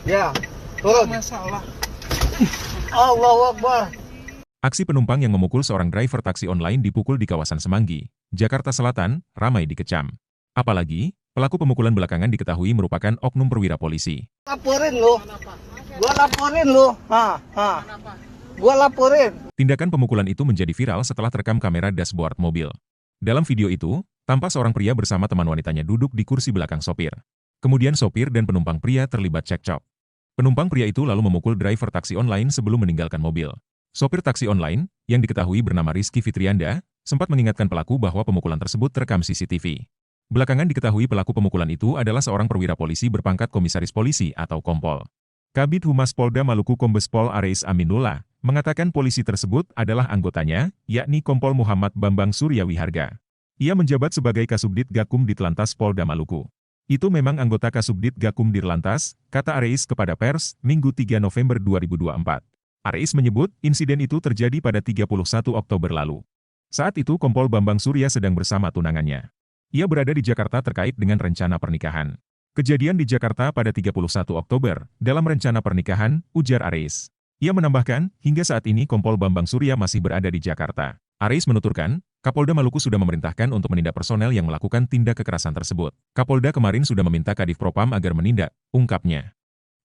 Ya, turun. Masalah. Allahu Akbar. Aksi penumpang yang memukul seorang driver taksi online dipukul di kawasan Semanggi, Jakarta Selatan, ramai dikecam. Apalagi, pelaku pemukulan belakangan diketahui merupakan oknum perwira polisi. Laporin lo. Gua laporin lo. Gua laporin. Tindakan pemukulan itu menjadi viral setelah terekam kamera dashboard mobil. Dalam video itu, tampak seorang pria bersama teman wanitanya duduk di kursi belakang sopir. Kemudian sopir dan penumpang pria terlibat cekcok. Penumpang pria itu lalu memukul driver taksi online sebelum meninggalkan mobil. Sopir taksi online, yang diketahui bernama Rizky Fitrianda, sempat mengingatkan pelaku bahwa pemukulan tersebut terekam CCTV. Belakangan diketahui pelaku pemukulan itu adalah seorang perwira polisi berpangkat komisaris polisi atau kompol. Kabid Humas Polda Maluku Kombes Pol Areis Aminullah mengatakan polisi tersebut adalah anggotanya, yakni Kompol Muhammad Bambang Suryawiharga. Ia menjabat sebagai Kasubdit Gakum Ditlantas Polda Maluku. Itu memang anggota Kasubdit Gakum Dirlantas, kata Areis kepada pers, Minggu 3 November 2024. Areis menyebut insiden itu terjadi pada 31 Oktober lalu. Saat itu Kompol Bambang Surya sedang bersama tunangannya. Ia berada di Jakarta terkait dengan rencana pernikahan. Kejadian di Jakarta pada 31 Oktober, dalam rencana pernikahan, ujar Areis. Ia menambahkan, hingga saat ini Kompol Bambang Surya masih berada di Jakarta. Areis menuturkan, Kapolda Maluku sudah memerintahkan untuk menindak personel yang melakukan tindak kekerasan tersebut. Kapolda kemarin sudah meminta Kadif Propam agar menindak, ungkapnya.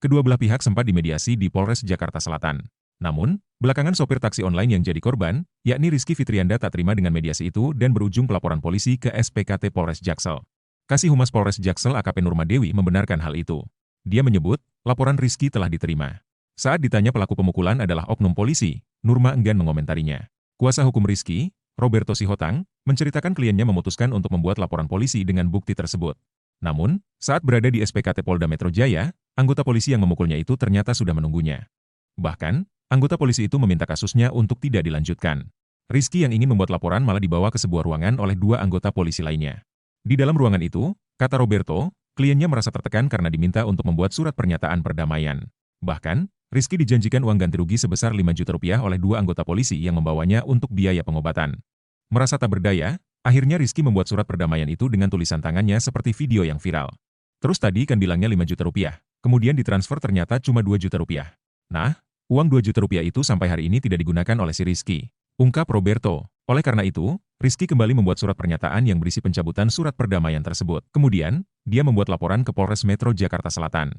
Kedua belah pihak sempat dimediasi di Polres Jakarta Selatan. Namun, belakangan sopir taksi online yang jadi korban, yakni Rizky Fitrianda tak terima dengan mediasi itu dan berujung pelaporan polisi ke SPKT Polres Jaksel. Kasih Humas Polres Jaksel AKP Nurmadewi membenarkan hal itu. Dia menyebut, laporan Rizky telah diterima. Saat ditanya pelaku pemukulan adalah oknum polisi, Nurma enggan mengomentarinya. Kuasa hukum Rizky, Roberto Sihotang, menceritakan kliennya memutuskan untuk membuat laporan polisi dengan bukti tersebut. Namun, saat berada di SPKT Polda Metro Jaya, anggota polisi yang memukulnya itu ternyata sudah menunggunya. Bahkan, anggota polisi itu meminta kasusnya untuk tidak dilanjutkan. Rizky yang ingin membuat laporan malah dibawa ke sebuah ruangan oleh dua anggota polisi lainnya. Di dalam ruangan itu, kata Roberto, kliennya merasa tertekan karena diminta untuk membuat surat pernyataan perdamaian. Bahkan, Rizky dijanjikan uang ganti rugi sebesar 5 juta rupiah oleh dua anggota polisi yang membawanya untuk biaya pengobatan. Merasa tak berdaya, akhirnya Rizky membuat surat perdamaian itu dengan tulisan tangannya seperti video yang viral. Terus tadi kan bilangnya 5 juta rupiah, kemudian ditransfer ternyata cuma 2 juta rupiah. Nah, uang 2 juta rupiah itu sampai hari ini tidak digunakan oleh si Rizky, ungkap Roberto. Oleh karena itu, Rizky kembali membuat surat pernyataan yang berisi pencabutan surat perdamaian tersebut. Kemudian, dia membuat laporan ke Polres Metro Jakarta Selatan.